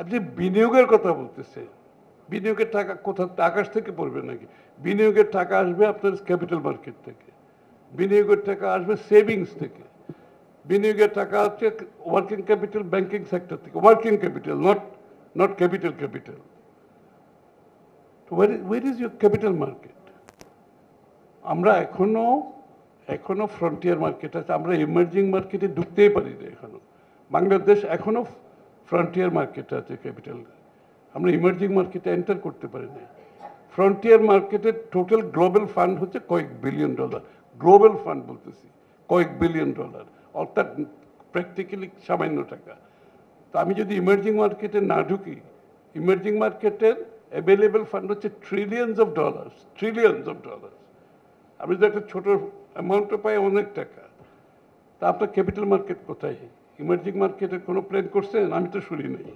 আপনি বিনিয়োগের কথা বলতেছেন, বিনিয়োগের টাকা কোথাও আকাশ থেকে পড়বে নাকি? বিনিয়োগের টাকা আসবে আপনার ক্যাপিটাল মার্কেট থেকে, বিনিয়োগের টাকা আসবে সেভিংস থেকে, বিনিয়োগের টাকা হচ্ছে ওয়ার্কিং ক্যাপিটাল ব্যাংকিং সেক্টর থেকে, working capital, not capital capital. ওয়ের is your capital market? আমরা এখনো ফ্রন্টিয়ার মার্কেট আছে, আমরা ইমার্জিং মার্কেটে ঢুকতেই পারি না এখনো। বাংলাদেশ এখনো ফ্রন্টিয়ার মার্কেট আছে ক্যাপিটাল, আমরা ইমার্জিং মার্কেটে এন্টার করতে পারি না। ফ্রন্টিয়ার মার্কেটের টোটাল গ্লোবাল ফান্ড হচ্ছে কয়েক বিলিয়ন ডলার, গ্লোবাল ফান্ড বলতেছি কয়েক বিলিয়ন ডলার, অর্থাৎ প্র্যাকটিক্যালি সামান্য টাকা। তো আমি যদি ইমার্জিং মার্কেটে না ঢুকি, ইমার্জিং মার্কেটের অ্যাভেলেবল ফান্ড হচ্ছে ট্রিলিয়নস অফ ডলার। আমি যদি একটা ছোট অ্যামাউন্টও পাই অনেক টাকা, তা আপনার ক্যাপিটাল মার্কেট কোথায়? ইমার্জিং মার্কেটের কোনো প্ল্যান করছেন? আমি তো শুনি নাই।